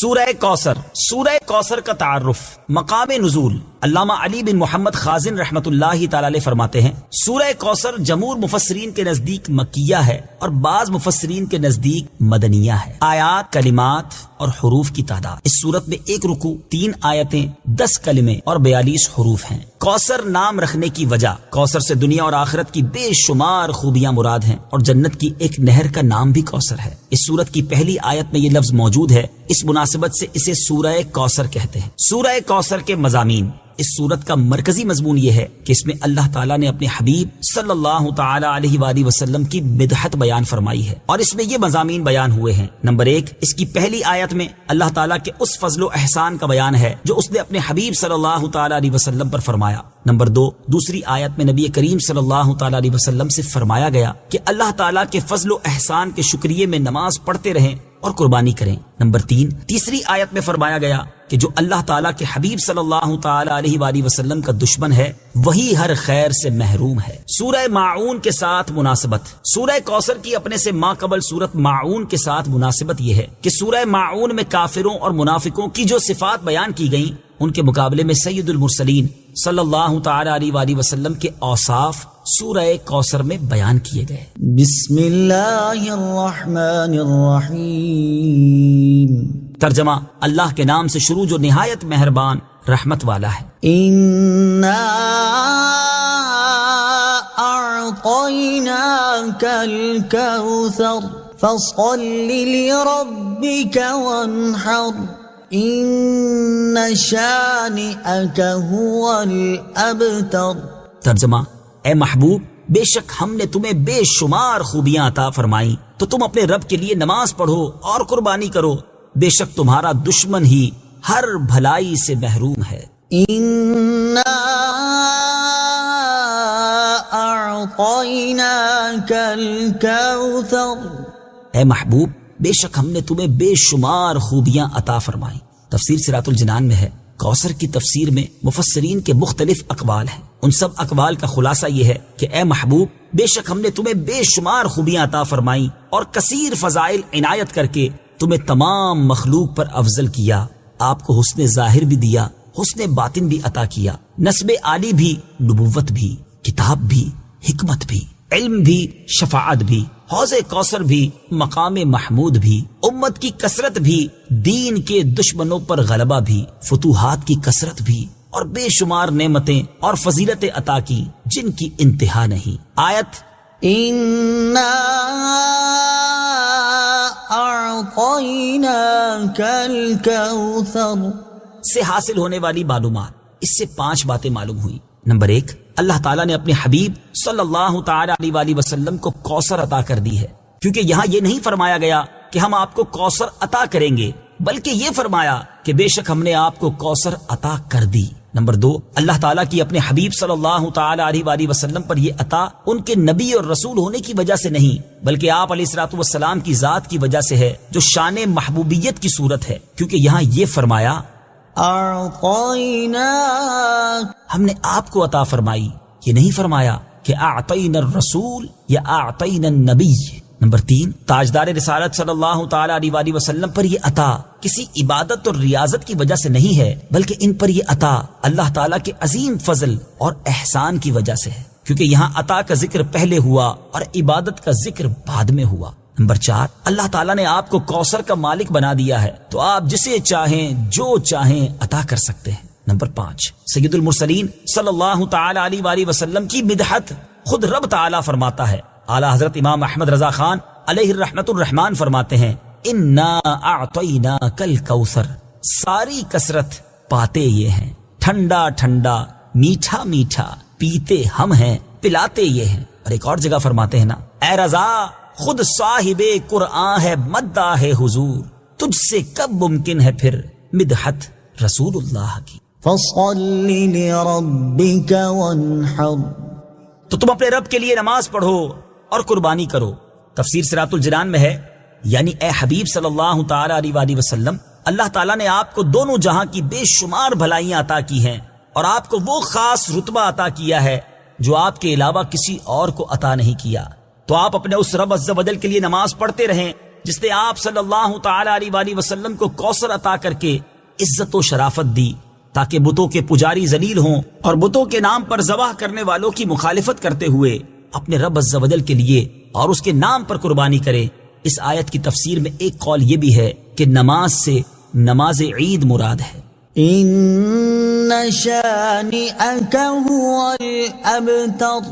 سورہ کوثر. سورہ کوثر کا تعارف. مقام نزول. علامہ علی بن محمد خازن رحمت اللہ تعالی علیہ فرماتے ہیں سورہ کوثر جمہور مفسرین کے نزدیک مکیہ ہے اور بعض مفسرین کے نزدیک مدنیہ ہے. آیات، کلمات اور حروف کی تعداد. اس سورت میں 1 رکوع، 3 آیتیں، 10 کلمے اور 42 حروف ہیں. کوثر نام رکھنے کی وجہ، کوثر سے دنیا اور آخرت کی بے شمار خوبیاں مراد ہیں اور جنت کی ایک نہر کا نام بھی کوثر ہے. اس سورت کی پہلی آیت میں یہ لفظ موجود ہے، اس مناسبت سے اسے سورہ کوثر کہتے ہیں. سورہ کوثر کے مضامین. اس سورت کا مرکزی مضمون یہ ہے کہ اس میں اللہ تعالیٰ نے اپنے حبیب صلی اللہ تعالی علیہ وآلہ وسلم کی مدحت بیان فرمائی ہے اور اس میں یہ مضامین بیان ہوئے ہیں. نمبر 1، اس کی پہلی آیت میں اللہ تعالیٰ کے اس فضل و احسان کا بیان ہے جو اس نے اپنے حبیب صلی اللہ تعالی علیہ وسلم پر فرمایا. نمبر 2، دوسری آیت میں نبی کریم صلی اللہ تعالی علیہ وسلم سے فرمایا گیا کہ اللہ تعالیٰ کے فضل و احسان کے شکریے میں نماز پڑھتے رہیں اور قربانی کریں. نمبر 3، تیسری آیت میں فرمایا گیا کہ جو اللہ تعالیٰ کے حبیب صلی اللہ تعالی علیہ وآلہ وسلم کا دشمن ہے وہی ہر خیر سے محروم ہے. سورہ ماعون کے ساتھ مناسبت. سورہ کوثر کی اپنے سے ماقبل سورت ماعون کے ساتھ مناسبت یہ ہے کہ سورہ ماعون میں کافروں اور منافقوں کی جو صفات بیان کی گئیں ان کے مقابلے میں سید المرسلین صلی اللہ تعالی علیہ وآلہ وسلم کے اوصاف سورہ کوثر میں بیان کیے گئے. بسم اللہ الرحمن الرحیم. ترجمہ: اللہ کے نام سے شروع جو نہایت مہربان رحمت والا ہے. اِنَّا أَعْطَيْنَاكَ الْكَوْثَرَ فَصَلِّ لِرَبِّكَ وَانْحَرْ إِنَّ شَانِئَكَ هُوَ الْأَبْتَرُ. ترجمہ: اے محبوب، بے شک ہم نے تمہیں بے شمار خوبیاں عطا فرمائیں تو تم اپنے رب کے لیے نماز پڑھو اور قربانی کرو، بے شک تمہارا دشمن ہی ہر بھلائی سے محروم ہے. اِنَّا أَعْطَيْنَاكَ الْكَوْثَرَ. اے محبوب، بے شک ہم نے تمہیں بے شمار خوبیاں عطا فرمائیں. تفسیر صراط الجنان میں ہے کوثر کی تفسیر میں مفسرین کے مختلف اقوال ہیں. ان سب اقوال کا خلاصہ یہ ہے کہ اے محبوب، بے شک ہم نے تمہیں بے شمار خوبیاں عطا فرمائیں اور کثیر فضائل عنایت کر کے تمہیں تمام مخلوق پر افضل کیا. آپ کو حسن ظاہر بھی دیا، حسن باطن بھی عطا کیا، نسب عالی بھی، نبوت بھی، کتاب بھی، حکمت بھی، علم بھی، شفاعت بھی، حوض کوثر بھی، مقام محمود بھی، امت کی کثرت بھی، دین کے دشمنوں پر غلبہ بھی، فتوحات کی کثرت بھی اور بے شمار نعمتیں اور فضیلتیں عطا کی جن کی انتہا نہیں. آیت اِنَّا أَعْطَيْنَاكَ الْكَوْثَرَ سے حاصل ہونے والی معلومات. اس سے 5 باتیں معلوم ہوئی. نمبر 1، اللہ تعالیٰ نے اپنے حبیب صلی اللہ تعالی علیہ وآلہ وسلم کو کوثر عطا کر دی ہے، کیونکہ یہاں یہ نہیں فرمایا گیا کہ ہم آپ کو کوثر عطا کریں گے، بلکہ یہ فرمایا کہ بے شک ہم نے آپ کو کوثر عطا کر دی. نمبر 2، اللہ تعالیٰ کی اپنے حبیب صلی اللہ تعالی علیہ وآلہ وسلم پر یہ عطا ان کے نبی اور رسول ہونے کی وجہ سے نہیں، بلکہ آپ علیہ الصلوۃ والسلام کی ذات کی وجہ سے ہے جو شان محبوبیت کی صورت ہے، کیونکہ یہاں یہ فرمایا أَعْطَيْنَاكَ، ہم نے آپ کو عطا فرمائی. یہ نہیں فرمایا کہ اعطینا الرسول یا اعطینا النبی. نمبر 3، تاجدار رسالت صلی اللہ تعالی علیہ وآلہ وسلم پر یہ عطا کسی عبادت اور ریاضت کی وجہ سے نہیں ہے، بلکہ ان پر یہ عطا اللہ تعالیٰ کے عظیم فضل اور احسان کی وجہ سے ہے، کیونکہ یہاں عطا کا ذکر پہلے ہوا اور عبادت کا ذکر بعد میں ہوا. نمبر 4، اللہ تعالیٰ نے آپ کو کوثر کا مالک بنا دیا ہے تو آپ جسے چاہیں جو چاہیں عطا کر سکتے ہیں. نمبر 5، سید المرسلین صلی اللہ تعالی علیہ وآلہ وسلم کی مدحت خود رب تعالیٰ فرماتا ہے. اعلیٰ حضرت امام احمد رضا خان علیہ الرحمت الرحمان فرماتے ہیں انا اعطیناک الکوثر. ساری کثرت پاتے یہ ہیں، ٹھنڈا ٹھنڈا، میٹھا میٹھا، پیتے ہم ہیں، پلاتے یہ ہیں. اور ایک اور جگہ فرماتے ہیں نا، اے رضا خود صاحب قرآن ہے مداح حضور، تجھ سے کب ممکن ہے پھر مدحت رسول اللہ کی. فَصَلِّ لِرَبِّكَ وَانْحَرْ. تو تم اپنے رب کے لیے نماز پڑھو اور قربانی کرو. تفسیر صراط الجنان میں ہے یعنی اے حبیب صلی اللہ تعالی علیہ وآلہ وسلم، اللہ تعالیٰ نے آپ کو دونوں جہاں کی بے شمار بھلائیاں عطا کی ہیں اور آپ کو وہ خاص رتبہ عطا کیا ہے جو آپ کے علاوہ کسی اور کو عطا نہیں کیا. تو آپ اپنے اس رب عز و جل کے لیے نماز پڑھتے رہیں جس نے آپ صلی اللہ تعالی علیہ وآلہ وسلم کو کوثر عطا کر کے عزت و شرافت دی تاکہ بتوں کے پجاری ذلیل ہوں اور بتوں کے نام پر ذبح کرنے والوں کی مخالفت کرتے ہوئے اپنے رب عز و جل کے لیے اور اس کے نام پر قربانی کرے۔ اس آیت کی تفسیر میں ایک قول یہ بھی ہے کہ نماز سے نماز عید مراد ہے۔ إن شانئك هو الأبتر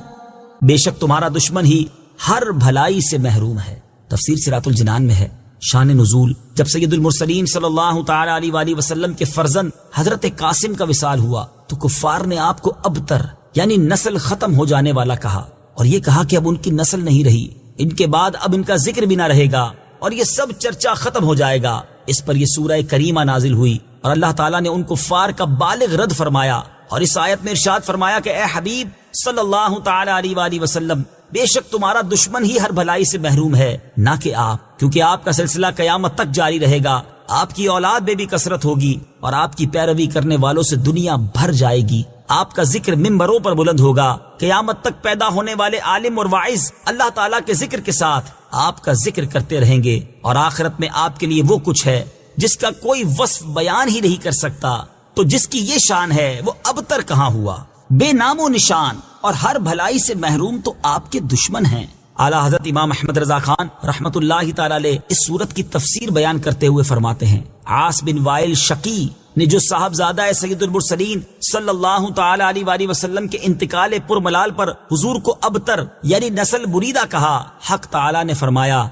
بے شک تمہارا دشمن ہی ہر بھلائی سے محروم ہے۔ تفسیر صراط الجنان میں ہے۔ شان نزول، جب سید المرسلین صلی اللہ تعالی علیہ وآلہ وسلم کے فرزند حضرت قاسم کا وصال ہوا تو کفار نے آپ کو ابتر یعنی نسل ختم ہو جانے والا کہا، اور یہ کہا کہ اب ان کی نسل نہیں رہی، ان کے بعد اب ان کا ذکر بھی نہ رہے گا اور یہ سب چرچا ختم ہو جائے گا۔ اس پر یہ سورہ کریمہ نازل ہوئی اور اللہ تعالیٰ نے ان کفار کا بالغ رد فرمایا، اور اس آیت میں ارشاد فرمایا کہ اے حبیب صلی اللہ تعالی علیہ وآلہ وسلم، بے شک تمہارا دشمن ہی ہر بھلائی سے محروم ہے، نہ کہ آپ، کیونکہ آپ کا سلسلہ قیامت تک جاری رہے گا، آپ کی اولاد میں بھی کثرت ہوگی اور آپ کی پیروی کرنے والوں سے دنیا بھر جائے گی۔ آپ کا ذکر ممبروں پر بلند ہوگا، قیامت تک پیدا ہونے والے عالم اور واعظ اللہ تعالیٰ کے ذکر کے ساتھ آپ کا ذکر کرتے رہیں گے، اور آخرت میں آپ کے لیے وہ کچھ ہے جس کا کوئی وصف بیان ہی نہیں کر سکتا۔ تو جس کی یہ شان ہے وہ ابتر کہاں ہوا، بے نام و نشان اور ہر بھلائی سے محروم تو آپ کے دشمن ہیں۔ اعلیٰ حضرت امام احمد رضا خان رحمت اللہ تعالی علیہ اس سورت کی تفسیر بیان کرتے ہوئے فرماتے ہیں، عاص بن وائل شقی نے جو صاحبزادہ سید المرسلین صلی اللہ تعالی علیہ وآلہ وسلم کے انتقال پرملال پر حضور کو ابتر یعنی نسل بریدہ کہا، حق تعالی نے فرمایا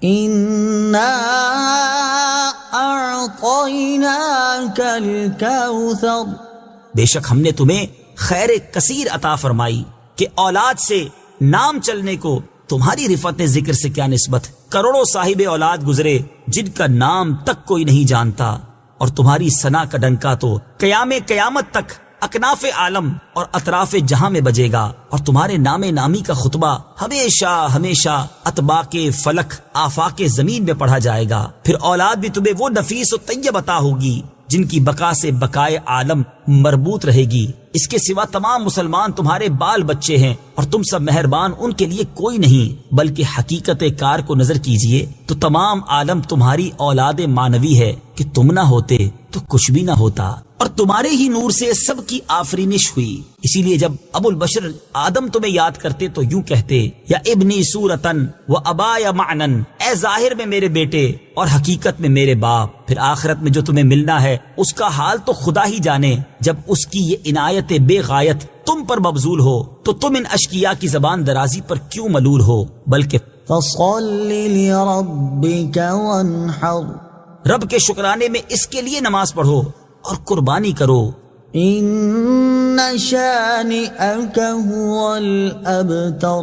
إنا أعطيناك الكوثر بے شک ہم نے تمہیں خیر کثیر عطا فرمائی کہ اولاد سے نام چلنے کو تمہاری رفعت ذکر سے کیا نسبت، کروڑوں صاحب اولاد گزرے جن کا نام تک کوئی نہیں جانتا، اور تمہاری ثنا کا ڈنکا تو قیامت تک اکناف عالم اور اطراف جہاں میں بجے گا، اور تمہارے نام نامی کا خطبہ ہمیشہ ہمیشہ اطباق فلک آفاق زمین میں پڑھا جائے گا۔ پھر اولاد بھی تمہیں وہ نفیس و طیب عطا ہوگی جن کی بقا سے بقائے عالم مربوط رہے گی۔ اس کے سوا تمام مسلمان تمہارے بال بچے ہیں، اور تم سب مہربان ان کے لیے کوئی نہیں، بلکہ حقیقت کار کو نظر کیجئے تو تمام عالم تمہاری اولاد مانوی ہے کہ تم نہ ہوتے تو کچھ بھی نہ ہوتا، اور تمہارے ہی نور سے سب کی آفرینش ہوئی۔ اسی لیے جب ابو البشر آدم تمہیں یاد کرتے تو یوں کہتے، یا ابنی صورتن و ابا یا معنن، اے ظاہر میں میرے بیٹے اور حقیقت میں میرے باپ۔ پھر آخرت میں جو تمہیں ملنا ہے اس کا حال تو خدا ہی جانے، جب اس کی یہ عنایت بے غایت تم پر مبذول ہو تو تم ان اشقیاء کی زبان درازی پر کیوں ملول ہو، بلکہ فصل لربك وانحر رب کے شکرانے میں اس کے لیے نماز پڑھو اور قربانی کرو۔ إن شانئك هو الأبتر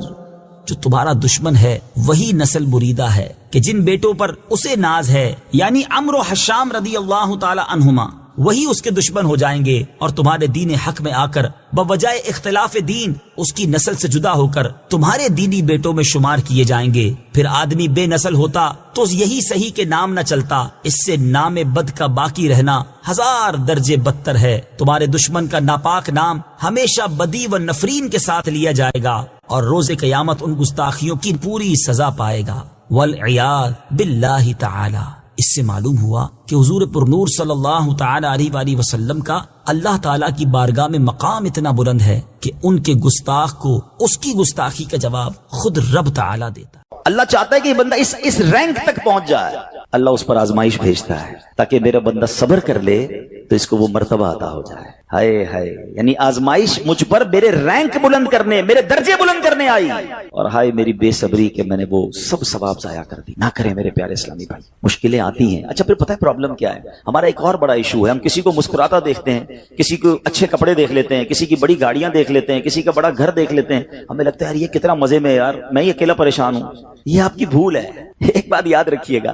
جو تمہارا دشمن ہے وہی نسل بریدہ ہے کہ جن بیٹوں پر اسے ناز ہے، یعنی عمرو و حشام رضی اللہ تعالی عنہما، وہی اس کے دشمن ہو جائیں گے، اور تمہارے دین حق میں آ کر بوجہ اختلاف دین اس کی نسل سے جدا ہو کر تمہارے دینی بیٹوں میں شمار کیے جائیں گے۔ پھر آدمی بے نسل ہوتا تو یہی صحیح کہ نام نہ چلتا، اس سے نام بد کا باقی رہنا 1000 درجے بدتر ہے۔ تمہارے دشمن کا ناپاک نام ہمیشہ بدی و نفرین کے ساتھ لیا جائے گا، اور روز قیامت ان گستاخیوں کی پوری سزا پائے گا۔ والعیاذ باللہ تعالی۔ اس سے معلوم ہوا کہ حضور پرنور صلی اللہ تعالی علیہ وآلہ وسلم کا اللہ تعالیٰ کی بارگاہ میں مقام اتنا بلند ہے کہ ان کے گستاخ کو اس کی گستاخی کا جواب خود رب تعالیٰ دیتا۔ اللہ چاہتا ہے کہ یہ بندہ اس رینک تک پہنچ جائے، اللہ اس پر آزمائش بھیجتا ہے تاکہ میرا بندہ صبر کر لے تو اس کو وہ مرتبہ عطا ہو جائے۔ ہائے ہائے، یعنی آزمائش مجھ پر میرے رینک بلند کرنے، میرے درجے بلند کرنے آئی، اور ہائے میری بے صبری کہ میں نے وہ سب ثواب ضائع کر دی۔ نہ کریں میرے پیارے اسلامی بھائی، مشکلیں آتی ہیں۔ اچھا پھر پتہ ہے پرابلم کیا ہے؟ ہمارا ایک اور بڑا ایشو ہے، ہم کسی کو مسکراتا دیکھتے ہیں، کسی کو اچھے کپڑے دیکھ لیتے ہیں، کسی کی بڑی گاڑیاں دیکھ لیتے ہیں، کسی کا بڑا گھر دیکھ لیتے ہیں، ہمیں لگتا ہے یار یہ کتنا مزے میں، یار میں ہی اکیلا پریشان ہوں۔ یہ آپ کی بھول ہے۔ ایک بات یاد رکھیے گا،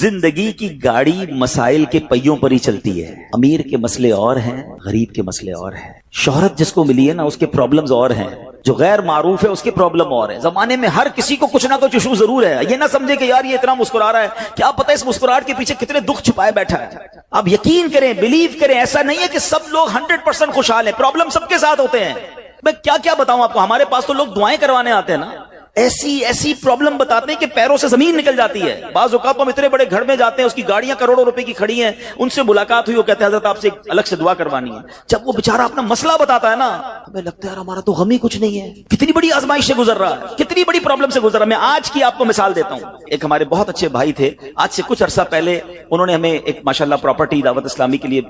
زندگی کی گاڑی مسائل کے پہیوں پر ہی چلتی ہے۔ امیر کے مسئلے اور ہیں، غریب کے مسئلے اور ہیں۔ شہرت جس کو ملی ہے نا اس کے پرابلمز اور ہیں، جو غیر معروف ہے اس کی پرابلم اور ہے۔ زمانے میں ہر کسی کو کچھ نہ کچھ ایشو ضرور ہے۔ یہ نہ سمجھے کہ یار یہ اتنا مسکرا رہا ہے، کیا پتہ اس مسکراہٹ کے پیچھے کتنے دکھ چھپائے بیٹھا ہے۔ آپ یقین کریں، بلیو کریں، ایسا نہیں ہے کہ سب لوگ 100% خوشحال ہیں، پرابلم سب کے ساتھ ہوتے ہیں۔ میں کیا بتاؤں آپ کو، ہمارے پاس تو لوگ دعائیں کروانے آتے ہیں نا، ایسی ایسی پرابلم بتاتے ہیں کہ پیروں سے زمین نکل جاتی ہے. بعض اوقات ہم اتنے بڑے گھر میں جاتے ہیں, اس کی گاڑیاں کروڑوں روپے کی کھڑی ہیں, ان سے ملاقات ہوئی, وہ کہتے ہیں حضرت آپ سے الگ سے دعا کروانی ہے. جب وہ بیچارہ اپنا مسئلہ بتاتا ہے نا, ہمیں لگتا ہے یار ہمارا تو غم ہی کچھ نہیں ہے, کتنی بڑی آزمائش سے گزر رہا ہے, کتنی بڑی پرابلم سے گزر رہا ہے. میں آج کی آپ کو مثال دیتا ہوں. ایک ہمارے بہت اچھے بھائی تھے, آج سے کچھ عرصہ پہلے انہوں نے ہمیں ایک ماشاءاللہ پراپرٹی دعوت اسلامی کے لیے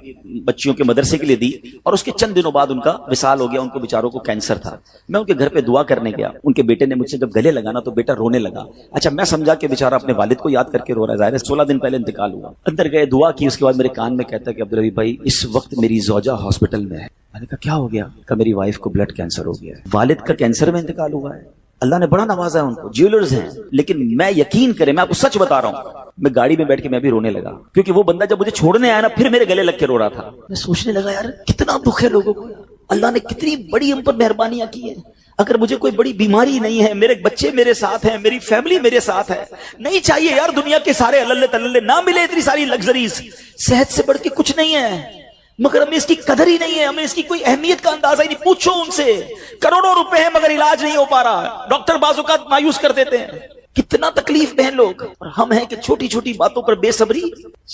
بچیوں کے مدرسے کے لیے دی, اور اس کے چند دنوں بعد ان کا وصال ہو گیا. ان کو بیچاروں کو کینسر تھا. میں ان کے گھر پہ دعا کرنے گیا. ان کے بیٹے نے مجھ سے جب گلے لگانا تو بیٹا رونے لگا. اچھا میں سمجھا کہ بیچارہ اپنے والد کو یاد کر کے رو رہا ہے, ظاہر ہے 16 دن پہلے انتقال ہوا. اندر گئے, دعا کی, اس کے بعد میرے کان میں کہتا ہے کہ عبدالرحیم بھائی اس وقت میری زوجہ ہاسپٹل میں ہے. میں نے کہا کیا ہو گیا؟ کہ میری وائف کو بلڈ کینسر ہو گیا ہے. والد کا کینسر میں انتقال ہوا ہے. اللہ نے بڑا نوازا ہے ان کو, جیولرز ہیں. لیکن میں یقین کریں, میں آپ کو سچ بتا رہا ہوں, میں گاڑی میں بیٹھ کے میں بھی رونے لگا, کیونکہ وہ بندہ جب مجھے چھوڑنے آیا نا پھر میرے گلے لگ کے رو رہا تھا. میں سوچنے لگا یار کتنا دکھ ہے لوگوں کو, اللہ نے کتنی بڑی ہم پر مہربانیاں کی ہیں. اگر مجھے کوئی بڑی بیماری نہیں ہے, میرے بچے میرے ساتھ ہیں, میری فیملی میرے ساتھ ہے, نہیں چاہیے یار دنیا کے سارے اللہ تللے نہ ملے اتنی ساری لگژریز, صحت سے بڑھ کے کچھ نہیں ہے, مگر ہمیں اس کی قدر ہی نہیں ہے, ہمیں اس کی کوئی اہمیت کا اندازہ ہی نہیں. پوچھو ان سے, کروڑوں روپے ہیں مگر علاج نہیں ہو پا رہا, ڈاکٹر بعض اوقات مایوس کر دیتے ہیں. کتنا تکلیف میں ہیں لوگ, اور ہم ہیں کہ چھوٹی چھوٹی باتوں پر بے صبری.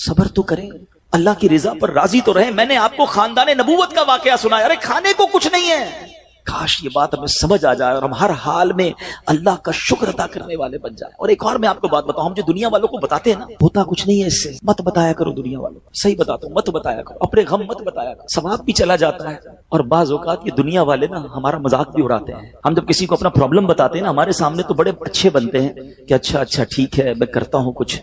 صبر تو کریں, اللہ کی رضا پر راضی تو رہیں. میں نے آپ کو خاندان نبوت کا واقعہ سنایا, ارے کھانے کو کچھ نہیں ہے. کاش یہ بات ہمیں سمجھ آ جائے اور ہم ہر حال میں اللہ کا شکر ادا کرنے والے بن جائیں. اور ایک اور میں آپ کو بات بتاؤں, ہم جو دنیا والوں کو بتاتے ہیں نا ہوتا کچھ نہیں ہے اس سے, مت بتایا کرو دنیا والوں کو. صحیح بتاتا ہوں, مت بتایا کرو, اپنے غم مت بتایا کرو, ثواب بھی چلا جاتا ہے. اور بعض اوقات یہ دنیا والے نا ہمارا مذاق بھی اڑاتے ہیں. ہم جب کسی کو اپنا پرابلم بتاتے ہیں نا ہمارے سامنے تو بڑے اچھے بنتے ہیں کہ اچھا اچھا ٹھیک ہے میں کرتا ہوں کچھ,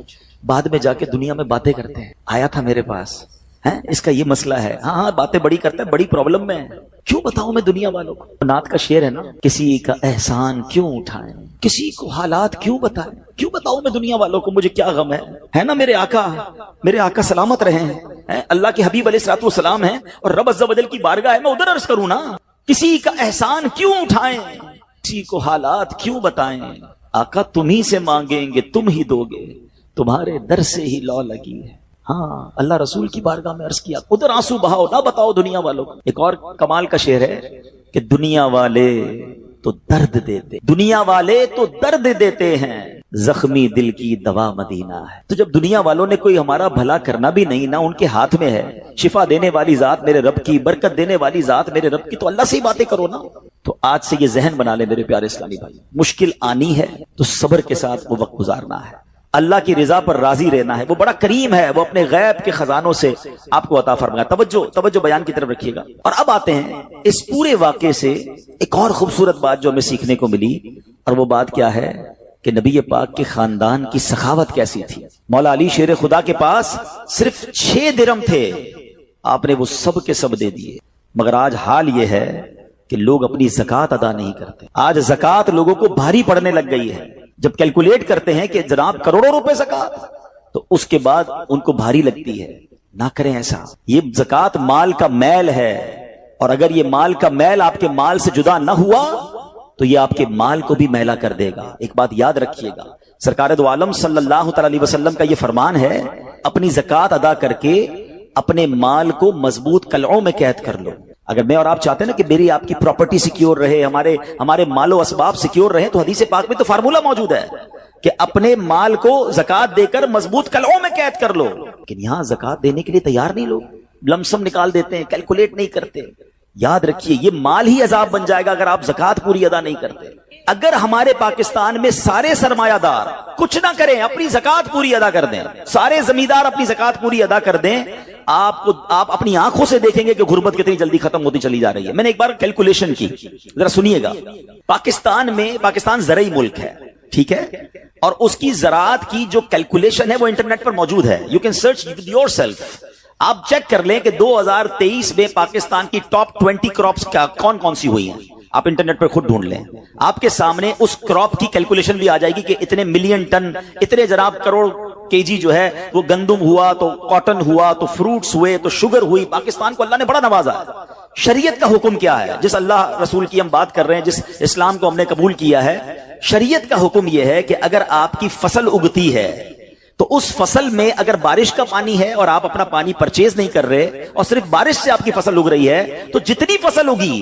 بعد میں جا کے دنیا میں باتیں کرتے ہیں, آیا تھا میرے پاس ہے, اس کا یہ مسئلہ ہے, ہاں ہاں باتیں بڑی کرتا ہے, بڑی پرابلم میں ہے. کیوں بتاؤں میں دنیا والوں کو؟ نعت کا شعر ہے نا, کسی کا احسان کیوں اٹھائیں, کسی کو حالات کیوں بتائیں, کیوں بتاؤں میں دنیا والوں کو مجھے کیا غم ہے نا. میرے آقا سلامت رہے ہیں, اللہ کے حبیب علیہ الصلوۃ والسلام ہیں, اور رب عز و جل کی بارگاہ ہے, میں ادھر عرض کروں نا, کسی کا احسان کیوں اٹھائیں, کسی کو حالات کیوں بتائیں, آقا تم ہی سے مانگیں گے تم ہی دو گے, تمہارے در سے ہی لو لگی ہے. ہاں اللہ رسول کی بارگاہ میں عرض کیا, ادھر آنسو بہاؤ, نہ بتاؤ دنیا والوں کو. ایک اور کمال کا شعر ہے کہ دنیا والے تو درد دیتے, دنیا والے تو درد دیتے ہیں, زخمی دل کی دوا مدینہ ہے. تو جب دنیا والوں نے کوئی ہمارا بھلا کرنا بھی نہیں, نہ ان کے ہاتھ میں ہے, شفا دینے والی ذات میرے رب کی, برکت دینے والی ذات میرے رب کی, تو اللہ سے ہی باتیں کرو نا. تو آج سے یہ ذہن بنا لے میرے پیارے اسلامی بھائی, مشکل آنی ہے تو صبر کے ساتھ وہ وقت گزارنا ہے, اللہ کی رضا پر راضی رہنا ہے. وہ بڑا کریم ہے, وہ اپنے غیب کے خزانوں سے آپ کو عطا فرمایا. توجہ بیان کی طرف رکھیے گا. اور اب آتے ہیں اس پورے واقعے سے ایک اور خوبصورت بات جو ہمیں سیکھنے کو ملی, اور وہ بات کیا ہے کہ نبی پاک کے خاندان کی سخاوت کیسی تھی. مولا علی شیر خدا کے پاس صرف 6 درم تھے, آپ نے وہ سب کے سب دے دیے. مگر آج حال یہ ہے کہ لوگ اپنی زکوٰۃ ادا نہیں کرتے. آج زکوٰۃ لوگوں کو بھاری پڑنے لگ گئی ہے. جب کیلکولیٹ کرتے ہیں کہ جناب کروڑوں روپے زکوٰۃ, تو اس کے بعد ان کو بھاری لگتی ہے. نہ کریں ایسا, یہ زکوٰۃ مال کا میل ہے, اور اگر یہ مال کا میل آپ کے مال سے جدا نہ ہوا تو یہ آپ کے مال کو بھی میلا کر دے گا. ایک بات یاد رکھیے گا, سرکار دو عالم صلی اللہ تعالی علیہ وسلم کا یہ فرمان ہے, اپنی زکوٰۃ ادا کر کے اپنے مال کو مضبوط قلعوں میں قید کر لو. اگر میں اور آپ چاہتے ہیں نا کہ میری آپ کی پراپرٹی سیکیور رہے, ہمارے مال و اسباب سیکیور رہے, تو حدیث پاک میں تو فارمولہ موجود ہے کہ اپنے مال کو زکوٰۃ دے کر مضبوط قلعوں میں قید کر لو. لیکن یہاں زکوٰۃ دینے کے لیے تیار نہیں لوگ, لمسم نکال دیتے ہیں, کیلکولیٹ نہیں کرتے. یاد رکھیے یہ مال ہی عذاب بن جائے گا اگر آپ زکوٰۃ پوری ادا نہیں کرتے. اگر ہمارے پاکستان میں سارے سرمایہ دار کچھ نہ کریں, اپنی زکوٰۃ پوری ادا کر دیں, سارے زمیندار اپنی زکوٰۃ پوری ادا کر دیں, آپ اپنی آنکھوں سے دیکھیں گے کہ غربت کتنی جلدی ختم ہوتی چلی جا رہی ہے. میں نے ایک بار کیلکولیشن کی, ذرا سنیے گا. پاکستان زرعی ملک ہے, ٹھیک ہے, اور اس کی زراعت کی جو کیلکولیشن ہے وہ انٹرنیٹ پر موجود ہے. You can search your self. آپ چیک کر لیں کہ 2023 میں پاکستان کی ٹاپ 20 کراپس کون سی ہوئی ہیں. آپ انٹرنیٹ پر خود ڈھونڈ لیں, آپ کے سامنے اس کراپ کی کیلکولیشن بھی آ جائے گی کہ اتنے ملین ٹن, اتنے جناب کروڑ کے جی جو ہے وہ گندم ہوا, تو کاٹن ہوا, تو فروٹس ہوئے, تو شوگر ہوئی. پاکستان کو اللہ نے بڑا نوازا ہے. شریعت کا حکم کیا ہے, جس اللہ رسول کی ہم بات کر رہے ہیں, جس اسلام کو ہم نے قبول کیا ہے, شریعت کا حکم یہ ہے کہ اگر آپ کی فصل اگتی ہے تو اس فصل میں اگر بارش کا پانی ہے اور آپ اپنا پانی پرچیز نہیں کر رہے اور صرف بارش سے آپ کی فصل اگ رہی ہے, تو جتنی فصل اگی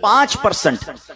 5%।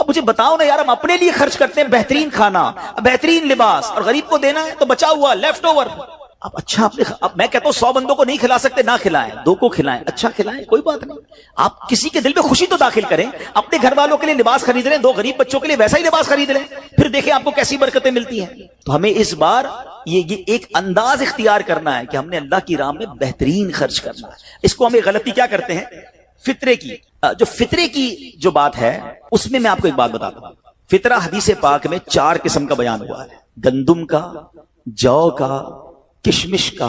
اب مجھے بتاؤ نا یار، ہم اپنے لیے خرچ کرتے ہیں بہترین کھانا، بہترین لباس، اور غریب کو دینا ہے تو بچا ہوا لیفٹ اوور. اب اچھا اب میں کہتا ہوں 100 بندوں کو نہیں کھلا سکتے، نہ کھلائیں، 2 کو کھلائیں، اچھا کھلائیں، کوئی بات نہیں. آپ کسی کے دل میں خوشی تو داخل کریں. اپنے گھر والوں کے لیے لباس خرید لیں، 2 غریب بچوں کے لیے ویسا ہی لباس خرید لیں، پھر دیکھیں آپ کو کیسی برکتیں ملتی ہیں. تو ہمیں اس بار یہ ایک انداز اختیار کرنا ہے کہ ہم نے اللہ کی راہ میں بہترین خرچ کرنا ہے. اس کو ہمیں غلطی کیا کرتے ہیں؟ فطرے کی. جو فطرے کی جو بات ہے اس میں آپ کو ایک بات بتاتا ہوں. فطرہ حدیث پاک میں 4 قسم کا بیان ہوا ہے: گندم کا، جو کا، کشمش کا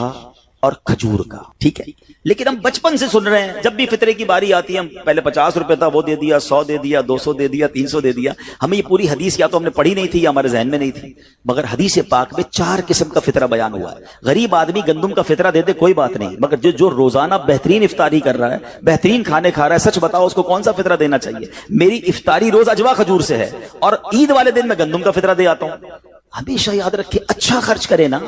اور کھجور کا. ٹھیک ہے، لیکن ہم بچپن سے سن رہے ہیں، جب بھی فطرے کی باری آتی ہے ہم پہلے 50 روپے تھا وہ دے دیا، 100 دے دیا، 200 دے دیا، 300 دے دیا. ہمیں یہ پوری حدیث یا تو ہم نے پڑھی نہیں تھی یا ہمارے ذہن میں نہیں تھی، مگر حدیث پاک میں 4 قسم کا فطرہ بیان ہوا ہے. غریب آدمی گندم کا فطرہ دے دے کوئی بات نہیں، مگر جو روزانہ بہترین افطاری کر رہا ہے، بہترین کھانے کھا رہا ہے، سچ بتاؤ اس کو کون سا فطرہ دینا چاہیے؟ میری افطاری روز اجوا کھجور سے ہے اور عید والے دن میں گندم کا فطرہ دے آتا ہوں. ہمیشہ یاد رکھے، اچھا خرچ کرے نا.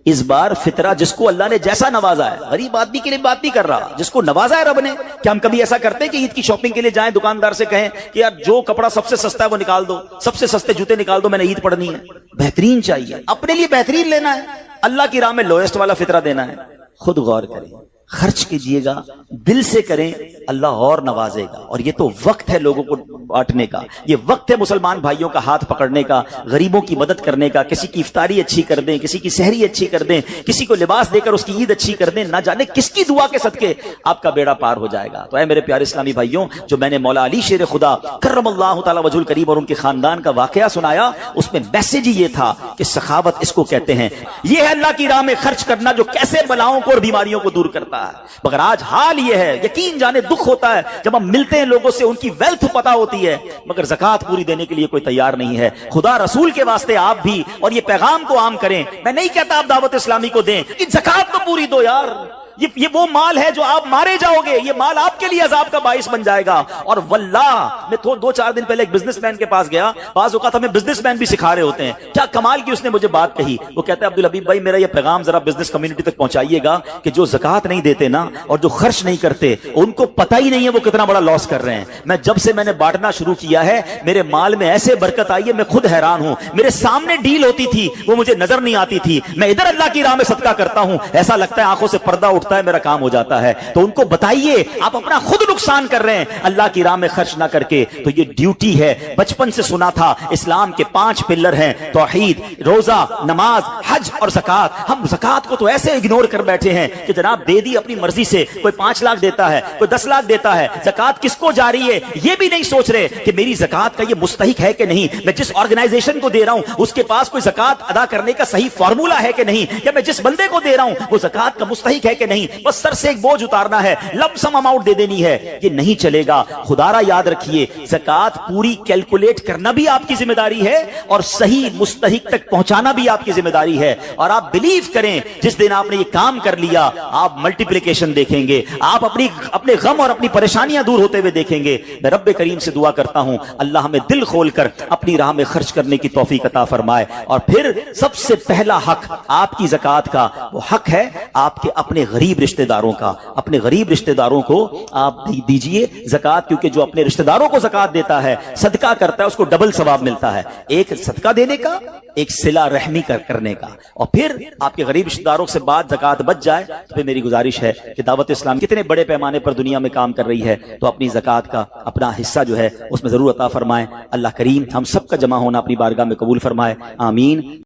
اس بار فطرہ جس کو اللہ نے جیسا نوازا ہے، غریب آدمی کے لیے بات نہیں کر رہا، جس کو نوازا ہے رب نے. کیا ہم کبھی ایسا کرتے ہیں کہ عید کی شاپنگ کے لیے جائیں دکاندار سے کہیں کہ یار جو کپڑا سب سے سستا ہے وہ نکال دو، سب سے سستے جوتے نکال دو، میں نے عید پڑھنی ہے؟ بہترین چاہیے، اپنے لیے بہترین لینا ہے، اللہ کی راہ میں لوئسٹ والا فطرہ دینا ہے. خود غور کریں، خرچ کیجئے گا، دل سے کریں، اللہ اور نوازے گا. اور یہ تو وقت ہے لوگوں کو بانٹنے کا، یہ وقت ہے مسلمان بھائیوں کا ہاتھ پکڑنے کا، غریبوں کی مدد کرنے کا. کسی کی افطاری اچھی کر دیں، کسی کی سحری اچھی کر دیں، کسی کو لباس دے کر اس کی عید اچھی کر دیں. نہ جانے کس کی دعا کے صدقے آپ کا بیڑا پار ہو جائے گا. تو اے میرے پیارے اسلامی بھائیوں، جو میں نے مولا علی شیر خدا کرم اللہ تعالی وجہ الکریم اور ان کے خاندان کا واقعہ سنایا، اس میں میسج ہی یہ تھا کہ سخاوت اس کو کہتے ہیں. یہ ہے اللہ کی راہ میں خرچ کرنا جو کیسے بلاؤں کو اور بیماریوں کو دور کرتا ہے. مگر آج حال یہ ہے، یقین جانے دکھ ہوتا ہے جب ہم ملتے ہیں لوگوں سے، ان کی ویلتھ پتا ہوتی ہے مگر زکوٰۃ پوری دینے کے لیے کوئی تیار نہیں ہے. خدا رسول کے واسطے آپ بھی اور یہ پیغام کو عام کریں. میں نہیں کہتا آپ دعوت اسلامی کو دیں، کہ زکوٰۃ تو پوری دو یار. یہ وہ مال ہے جو آپ مارے جاؤ گے، یہ مال آپ کے لیے عذاب کا باعث بن جائے گا. اور واللہ میں 2-4 دن پہلے ایک بزنس مین کے پاس گیا. بعض اوقات ہمیں بزنس مین بھی سکھا رہے ہوتے ہیں. کیا کمال کی اس نے مجھے بات کہی. وہ کہتا ہے عبدالحبیب بھائی میرا یہ پیغام ذرا بزنس کمیونٹی تک پہنچائیے گا کہ جو زکوٰۃ نہیں دیتے نا اور جو خرچ نہیں کرتے، ان کو پتہ ہی نہیں ہے وہ کتنا بڑا لاس کر رہے ہیں. جب سے میں نے بانٹنا شروع کیا ہے میرے مال میں ایسے برکت آئی ہے، میں خود حیران ہوں. میرے سامنے ڈیل ہوتی تھی وہ مجھے نظر نہیں آتی تھی، میں ادھر اللہ کی راہ میں صدقہ کرتا ہوں، ایسا لگتا ہے آنکھوں سے پردہ اٹھتا ہے، میرا کام ہو جاتا ہے. تو ان کو بتائیے آپ اپنا خود نقصان کر رہے ہیں اللہ کی راہ میں خرچ نہ کر کے. تو یہ ڈیوٹی ہے. بچپن سے سنا تھا اسلام کے 5 پلر ہیں: توحید، روزہ، نماز، حج اور زکوٰۃ. ہم زکوٰۃ کو تو ایسے اگنور کر بیٹھے ہیں کہ جناب دے دی اپنی مرضی سے. کوئی 5 لاکھ دیتا ہے، کوئی 10 لاکھ دیتا ہے. زکوٰۃ کس کو جا رہی ہے یہ بھی نہیں سوچ رہے کہ میری زکوٰۃ کا یہ مستحق ہے کہ نہیں، میں جس آرگنائزیشن کو دے رہا ہوں اس کے پاس کوئی زکوٰۃ ادا کرنے کا صحیح فارمولا ہے کہ نہیں، یا میں جس بندے کو دے رہا ہوں وہ زکوٰۃ کا مستحق ہے کہ نہیں. بس سر سے ایک بوجھ اتارنا ہے، لم سم اماؤنٹ دے دینی ہے. یہ نہیں چلے گا. خدا را یاد رکھیے، زکوٰۃ پوری کیلکولیٹ کرنا بھی آپ کی ذمہ داری ہے اور صحیح مستحق تک پہنچانا بھی آپ کی ذمہ داری ہے. اور آپ بلیو کریں، جس دن آپ نے یہ کام کر لیا آپ ملٹیپلیکیشن دیکھیں گے، آپ اپنے غم اور اپنی پریشانیاں دور ہوتے ہوئے دیکھیں گے. میں رب کریم سے دعا کرتا ہوں اللہ ہمیں دل کھول کر اپنی راہ میں خرچ کرنے کی توفیق عطا فرمائے. اور پھر سب سے پہلا حق آپ کی زکوٰۃ کا وہ حق ہے آپ کے اپنے غریب رشتہ داروں کا. اپنے غریب رشتہ داروں کو آپ دیجئے زکوٰۃ، کیونکہ جو اپنے رشتہ داروں کو زکوٰۃ دیتا ہے، صدقہ کرتا ہے، اس کو ڈبل ثواب ملتا ہے. ایک صدقہ دینے کا، ایک صلہ رحمی کرنے کا. اور پھر آپ کے غریب رشتہ داروں سے بات زکوٰۃ بچ جائے تو پھر میری گزارش ہے کہ دعوت اسلام کتنے بڑے پیمانے پر دنیا میں کام کر رہی ہے، تو اپنی زکوٰۃ کا اپنا حصہ جو ہے اس میں ضرور عطا فرمائیں. اللہ کریم ہم سب کا جمع ہونا اپنی بارگاہ میں قبول فرمائے. آمین.